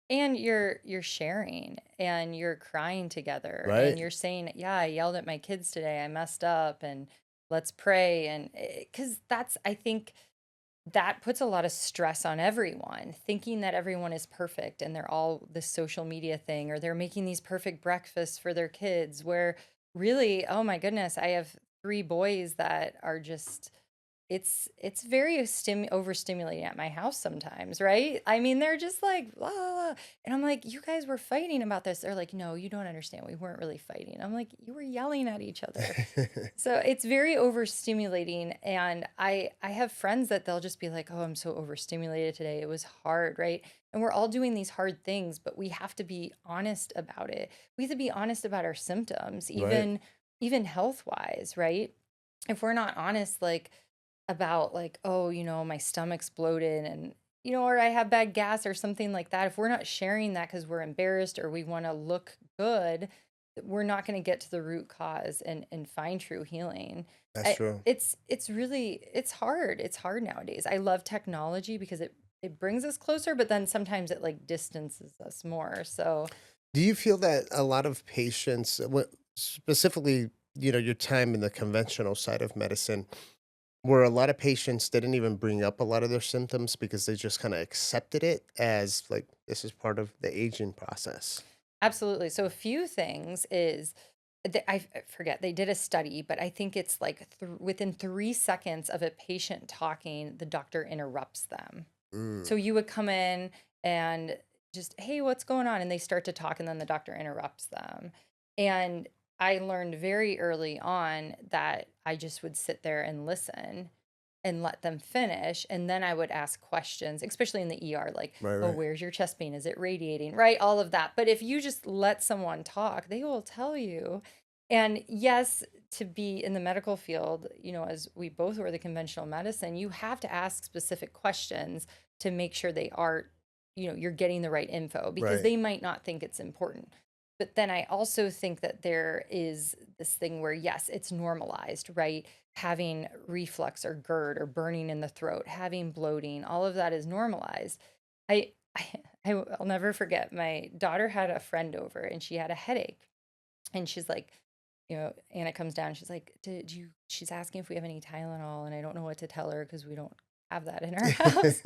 And you're sharing and you're crying together and Right. you're saying, "Yeah, I yelled at my kids today. I messed up and let's pray." And cuz I think that puts a lot of stress on everyone, thinking that everyone is perfect and they're all this social media thing or they're making these perfect breakfasts for their kids where really, oh my goodness, I have 3 boys that are just it's very overstimulating at my house sometimes, right? I mean, they're just like, blah, blah, blah. And I'm like, you guys were fighting about this. They're like, no, you don't understand. We weren't really fighting. I'm like, you were yelling at each other. So it's very overstimulating. And I have friends that they'll just be like, oh, I'm so overstimulated today. It was hard, right? And we're all doing these hard things, but we have to be honest about it. We have to be honest about our symptoms, Right. even health wise, right? If we're not honest, like about like, oh, my stomach's bloated and or I have bad gas or something like that. If we're not sharing that because we're embarrassed or we want to look good, we're not going to get to the root cause and find true healing. That's true. It's hard. It's hard nowadays. I love technology because it brings us closer, but then sometimes it like distances us more. So Do you feel that a lot of patients, specifically, your time in the conventional side of medicine, where a lot of patients didn't even bring up a lot of their symptoms because they just kind of accepted it as like this is part of the aging process? absolutely. So a few things is I forget they did a study, but I think it's like within 3 seconds of a patient talking, the doctor interrupts them. Mm, So you would come in and just, hey, what's going on? And they start to talk, and then the doctor interrupts them. And I learned very early on that I just would sit there and listen and let them finish. And then I would ask questions, especially in the ER, like, right, oh, right, where's your chest pain? Is it radiating? Right? All of that. But if you just let someone talk, they will tell you. And yes, to be in the medical field, as we both were the conventional medicine, you have to ask specific questions to make sure they are, you're getting the right info because right, they might not think it's important. But then I also think that there is this thing where, yes, it's normalized, right? Having reflux or GERD or burning in the throat, having bloating, all of that is normalized. I, I I'll never forget. My daughter had a friend over and she had a headache, and she's like, Anna comes down. She's like, did you? She's asking if we have any Tylenol, and I don't know what to tell her because we don't have that in our house.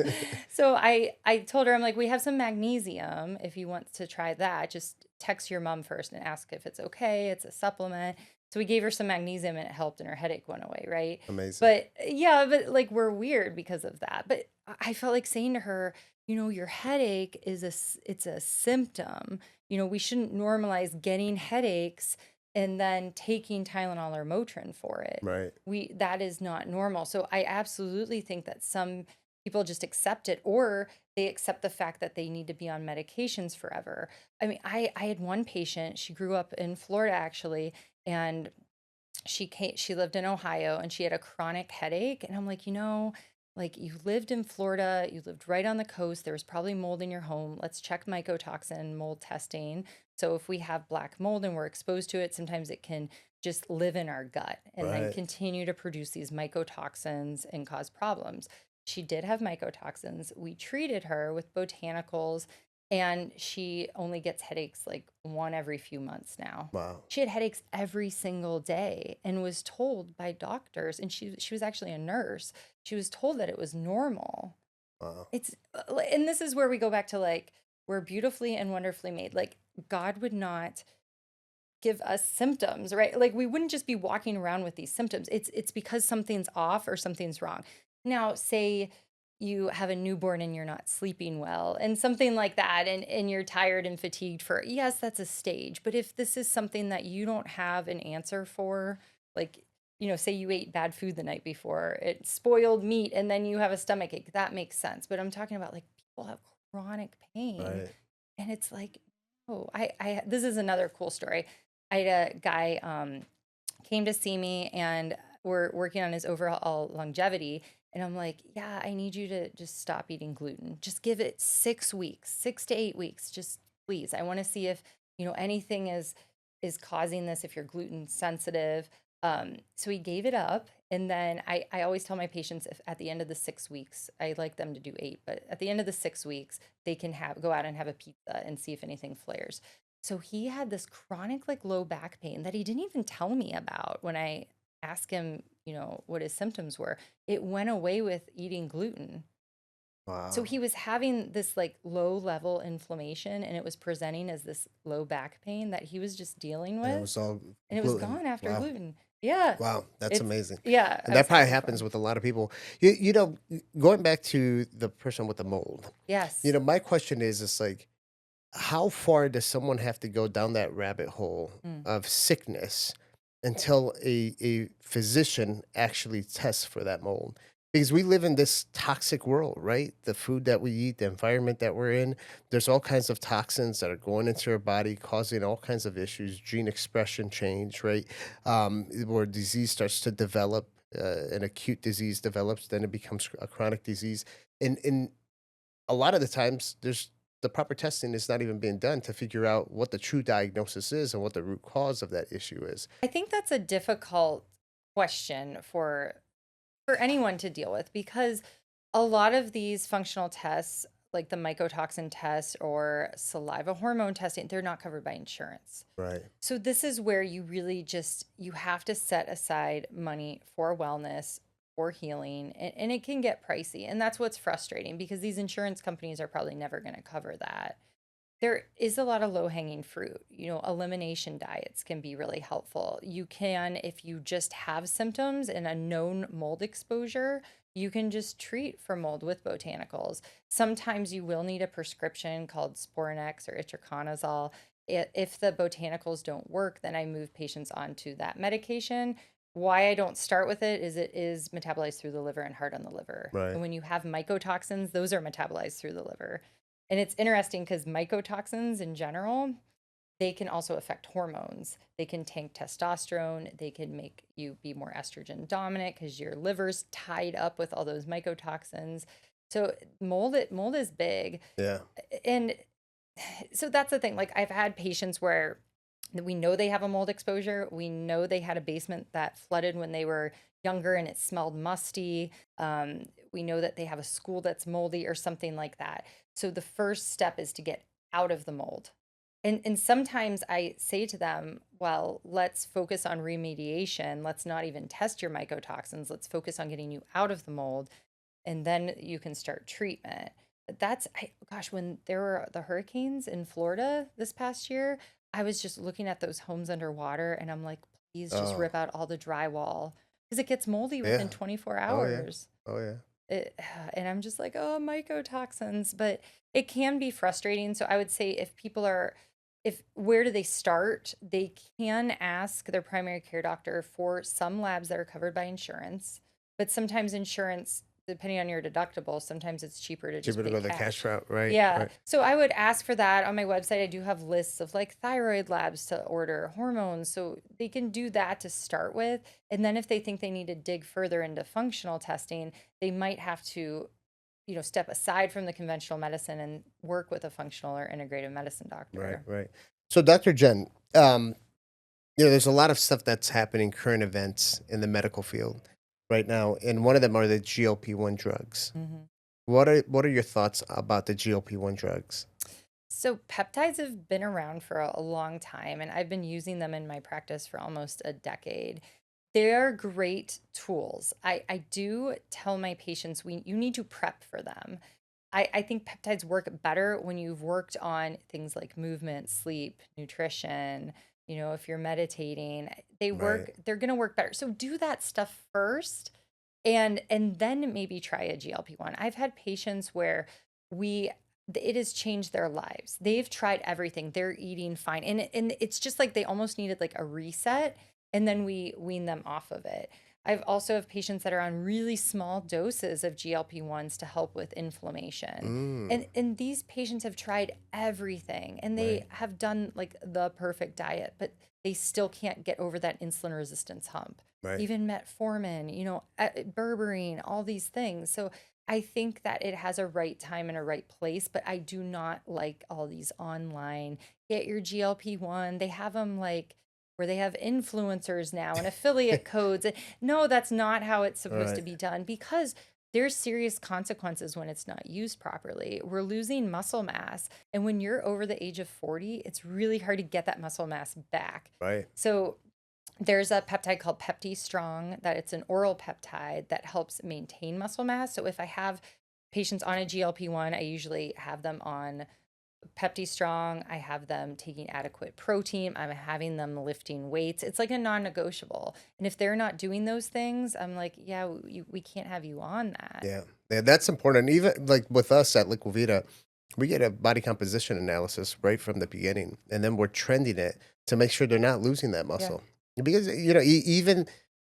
So I told her, I'm like, we have some magnesium. If you want to try that, just text your mom first and ask if it's okay. It's a supplement. So we gave her some magnesium and it helped, and her headache went away, right? Amazing. But yeah, but like we're weird because of that. But I felt like saying to her, your headache it's a symptom. We shouldn't normalize getting headaches and then taking Tylenol or Motrin for it. Right. That is not normal. So I absolutely think that some people just accept it, or they accept the fact that they need to be on medications forever. I mean, I had one patient, she grew up in Florida actually, and she lived in Ohio, and she had a chronic headache. And I'm like, like you lived in Florida, you lived right on the coast. There was probably mold in your home. Let's check mycotoxin mold testing. So if we have black mold and we're exposed to it, sometimes it can just live in our gut and then Right. continue to produce these mycotoxins and cause problems. She did have mycotoxins. We treated her with botanicals, and she only gets headaches like one every few months now. Wow. She had headaches every single day and was told by doctors, and she was actually a nurse. She was told that it was normal. Wow. And this is where we go back to like, we're beautifully and wonderfully made. Like God would not give us symptoms, right? Like we wouldn't just be walking around with these symptoms. It's because something's off or something's wrong. Now, say you have a newborn and you're not sleeping well and something like that, and you're tired and fatigued yes, that's a stage. But if this is something that you don't have an answer for, like, say you ate bad food the night before, it spoiled meat, and then you have a stomach ache, that makes sense. But I'm talking about like people have chronic pain, Right. and it's like, oh, this is another cool story. I had a guy came to see me, and we're working on his overall longevity. And I'm like, yeah, I need you to just stop eating gluten. Just give it 6 weeks, 6 to 8 weeks. Just please. I want to see if, anything is causing this, if you're gluten sensitive. So he gave it up. And then I always tell my patients, if at the end of the 6 weeks, I like them to do 8, but at the end of the 6 weeks, they can go out and have a pizza and see if anything flares. So he had this chronic like low back pain that he didn't even tell me about when I asked him, what his symptoms were. It went away with eating gluten. So Wow. he was having this like low level inflammation, and it was presenting as this low back pain that he was just dealing And it with. was all And it was gluten. gone after Wow. gluten. Yeah. Wow, that's It's amazing. yeah, And I that was probably having happens fun. with a lot of people. You know, going back to the person with the mold, Yes. my question is, it's like, how far does someone have to go down that rabbit hole Mm. of sickness until a physician actually tests for that mold? Because we live in this toxic world, right? The food that we eat, the environment that we're in, there's all kinds of toxins that are going into our body, causing all kinds of issues, gene expression change, right? Where disease starts to develop, an acute disease develops, then it becomes a chronic disease. And a lot of the times there's the proper testing is not even being done to figure out what the true diagnosis is and what the root cause of that issue is. I think that's a difficult question for anyone to deal with because a lot of these functional tests, like the mycotoxin test or saliva hormone testing, they're not covered by insurance. Right. So this is where you really just you have to set aside money for wellness, for healing, and it can get pricey. And that's what's frustrating because these insurance companies are probably never going to cover that. There is a lot of low-hanging fruit. Elimination diets can be really helpful. You can, if you just have symptoms and a known mold exposure, you can just treat for mold with botanicals. Sometimes you will need a prescription called Spornex or itraconazole. If the botanicals don't work, then I move patients onto that medication. Why I don't start with it is metabolized through the liver and hard on the liver. Right. And when you have mycotoxins, those are metabolized through the liver. And it's interesting because mycotoxins in general, they can also affect hormones. They can tank testosterone. They can make you be more estrogen dominant because your liver's tied up with all those mycotoxins. So mold is big. Yeah. And so that's the thing. Like I've had patients where we know they have a mold exposure. We know they had a basement that flooded when they were younger and it smelled musty. We know that they have a school that's moldy or something like that. So the first step is to get out of the mold. And sometimes I say to them, well, let's focus on remediation. Let's not even test your mycotoxins. Let's focus on getting you out of the mold and then you can start treatment. But gosh, when there were the hurricanes in Florida this past year, I was just looking at those homes underwater and I'm like, please just Oh, rip out all the drywall because it gets moldy within yeah. 24 Oh, yeah. hours. Oh, yeah. It, and I'm just like, oh, mycotoxins, but it can be frustrating. So I would say if where do they start? They can ask their primary care doctor for some labs that are covered by insurance, but sometimes insurance, depending on your deductible, sometimes it's cheaper to just Cheaper to pay go the cash cash. route. Right. Yeah. Right. So I would ask for that on my website. I do have lists of like thyroid labs to order, hormones. So they can do that to start with. And then if they think they need to dig further into functional testing, they might have to, step aside from the conventional medicine and work with a functional or integrative medicine Right. doctor. Right. So, Dr. Jen, there's a lot of stuff that's happening, current events in the medical field right now, and one of them are the GLP-1 drugs. Mhm. What are your thoughts about the GLP-1 drugs? So peptides have been around for a long time, and I've been using them in my practice for almost a decade. They're great tools. I do tell my patients you need to prep for them. I think peptides work better when you've worked on things like movement, sleep, nutrition. If you're meditating, Right. they're gonna work better. So do that stuff first and then maybe try a GLP-1. I've had patients where we it has changed their lives. They've tried everything. They're eating fine. And it's just like they almost needed like a reset and then we wean them off of it. I've also have patients that are on really small doses of GLP-1s to help with inflammation. Mm, And these patients have tried everything and they right. have done like the perfect diet, but they still can't get over that insulin resistance hump. Right. Even metformin, berberine, all these things. So I think that it has a right time and a right place, but I do not like all these online get your GLP-1. They have them like where they have influencers now and affiliate codes. No, that's not how it's supposed to Right. be done because there's serious consequences when it's not used properly. We're losing muscle mass. And when you're over the age of 40, it's really hard to get that muscle mass back. Right. So there's a peptide called Pepti Strong that it's an oral peptide that helps maintain muscle mass. So if I have patients on a GLP-1, I usually have them on Pepti Strong. I have them taking adequate protein. I'm having them lifting weights. It's like a non-negotiable. And if they're not doing those things, I'm like, yeah, we can't have you on that. Yeah. Yeah, that's important. Even like with us at Liquivita, we get a body composition analysis right from the beginning, and then we're trending it to make sure they're not losing that Yeah. muscle. Because, even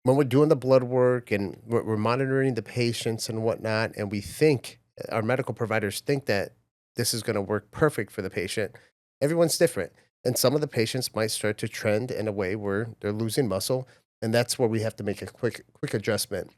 when we're doing the blood work and we're monitoring the patients and whatnot, and we think our medical providers think that this is going to work perfect for the patient, everyone's different. And some of the patients might start to trend in a way where they're losing muscle. And that's where we have to make a quick adjustment.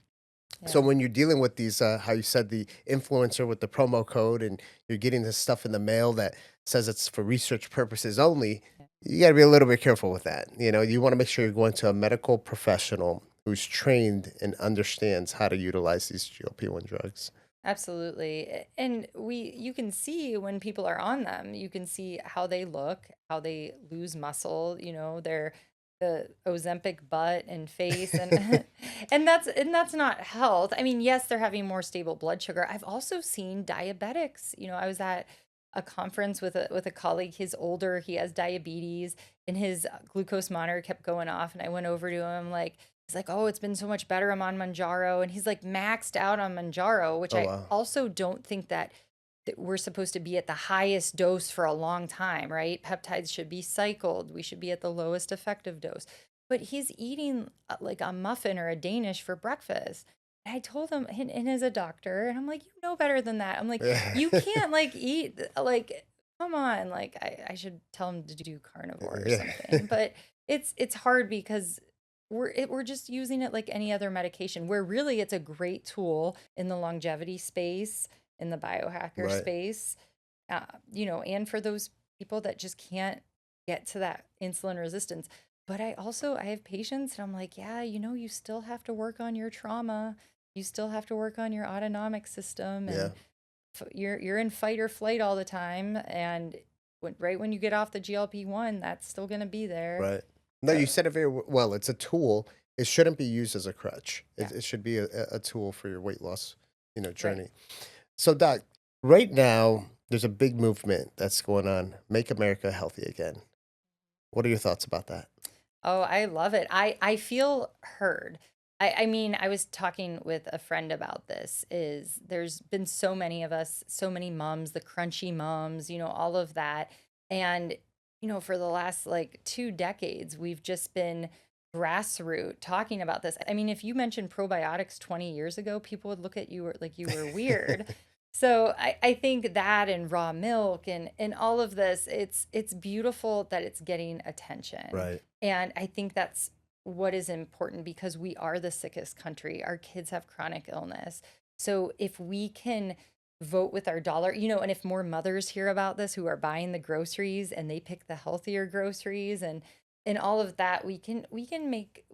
So Yeah. when you're dealing with these, how you said the influencer with the promo code, and you're getting this stuff in the mail that says it's for research purposes only, you got to be a little bit careful with that. You want to make sure you're going to a medical professional who's trained and understands how to utilize these GLP-1 drugs. Absolutely. And you can see when people are on them, you can see how they look, how they lose muscle, the Ozempic butt and face and and that's not health. I mean, yes, they're having more stable blood sugar. I've also seen diabetics. I was at a conference with a colleague. He's older, he has diabetes, and his glucose monitor kept going off. And I went over to him like, he's like, oh, it's been so much better. I'm on Manjaro. And he's like maxed out on Manjaro, which Oh, I wow. also don't think that we're supposed to be at the highest dose for a long time, right? Peptides should be cycled. We should be at the lowest effective dose. But he's eating like a muffin or a Danish for breakfast. And I told him, and as a doctor, and I'm like, you know better than that. I'm like, you can't like eat, like, come on. Like, I should tell him to do carnivore or Yeah. something. But it's hard because we're just using it like any other medication, where really it's a great tool in the longevity space, in the biohacker Right. space, and for those people that just can't get to that insulin resistance. But I have patients and I'm like, yeah, you still have to work on your trauma. You still have to work on your autonomic system, Yeah. and you're in fight or flight all the time. And right when you get off the GLP-1, that's still going to be there. Right. No, you So, said it very well. It's a tool. It shouldn't be used as a crutch. yeah, It should be a tool for your weight loss, right. journey. So, Doc, right now, there's a big movement that's going on. Make America healthy again. What are your thoughts about that? Oh, I love it. I feel heard. I mean, I was talking with a friend about this. Is there's been so many of us, so many moms, the crunchy moms, all of that. And, for the last like 2 decades, we've just been grassroots talking about this. I mean, if you mentioned probiotics 20 years ago, people would look at you like you were weird. So I think that, and raw milk, and all of this, it's beautiful that it's getting attention. Right. And I think that's what is important, because we are the sickest country. Our kids have chronic illness. So if we can vote with our dollar, and if more mothers hear about this who are buying the groceries and they pick the healthier groceries, and all of that, we can make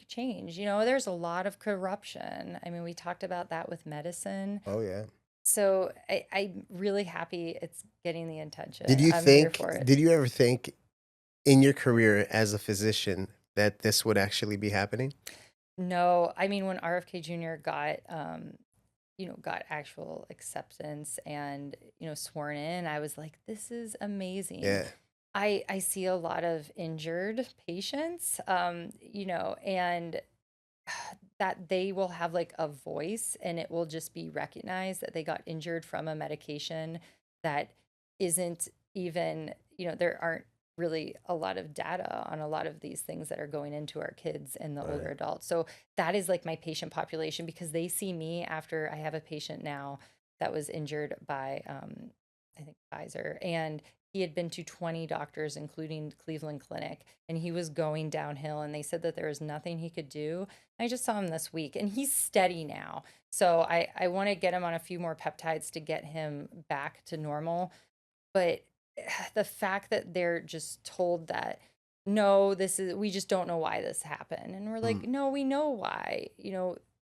change. There's a lot of corruption. I mean, we talked about that with medicine. Oh, yeah. So I'm really happy it's getting the attention. Did you I'm here think, for it. did you ever think in your career as a physician that this would actually be happening? No, I mean, when RFK Jr. got actual acceptance and, sworn in, I was like, this is amazing. Yeah. I see a lot of injured patients, and that they will have like a voice, and it will just be recognized that they got injured from a medication that isn't even, there aren't really a lot of data on a lot of these things that are going into our kids and the older Right. adults. So that is like my patient population, because they see me after I have a patient now that was injured by, I think Pfizer, and he had been to 20 doctors, including Cleveland Clinic, and he was going downhill. And they said that there was nothing he could do. I just saw him this week, and he's steady now. So I want to get him on a few more peptides to get him back to normal. But the fact that they're just told that, no, we just don't know why this happened. And we're like, Mm. no, we know why.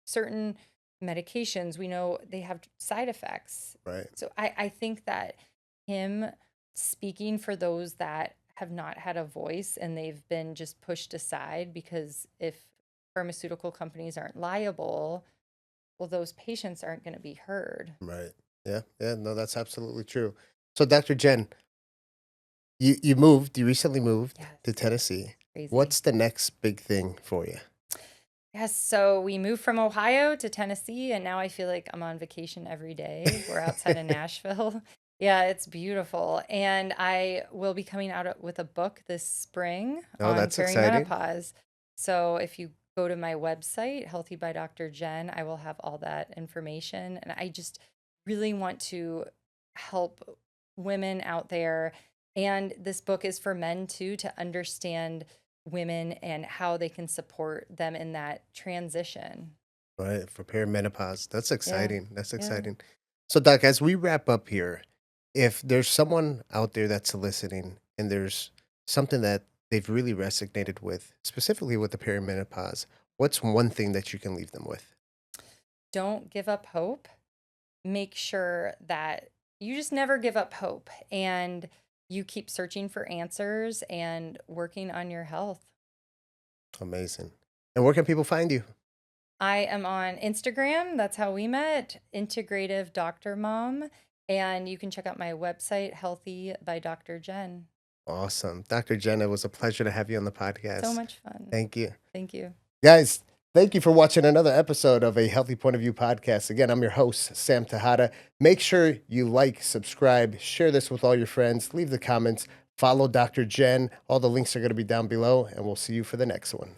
Certain medications, we know they have side effects. Right. So I think that him speaking for those that have not had a voice and they've been just pushed aside, because if pharmaceutical companies aren't liable, well, those patients aren't going to be heard. Right. Yeah. Yeah. No, that's absolutely true. So, Dr. Jen, You recently moved to Yes, Tennessee. crazy. What's the next big thing for you? Yes, so we moved from Ohio to Tennessee, and now I feel like I'm on vacation every day. We're outside of Nashville. Yeah, it's beautiful. And I will be coming out with a book this spring Oh, on that's exciting. perimenopause. So if you go to my website, Healthy by Dr. Jen, I will have all that information. And I just really want to help women out there. And this book is for men too, to understand women and how they can support them in that transition. Right, for perimenopause. That's Yeah. exciting. That's Yeah. exciting. So, Doc, as we wrap up here, if there's someone out there that's listening and there's something that they've really resonated with, specifically with the perimenopause, what's one thing that you can leave them with? Don't give up hope. Make sure that you just never give up hope and you keep searching for answers and working on your health. Amazing. And where can people find you? I am on Instagram. That's how we met, Integrative Doctor Mom. And you can check out my website, Healthy by Dr. Jen. Awesome. Dr. Jenna, it was a pleasure to have you on the So podcast. much fun. Thank you. Thank you. Guys, thank you for watching another episode of a Healthy Point of View podcast. Again, I'm your host, Sam Tejada. Make sure you like, subscribe, share this with all your friends, leave the comments, follow Dr. Jen. All the links are going to be down below, and we'll see you for the next one.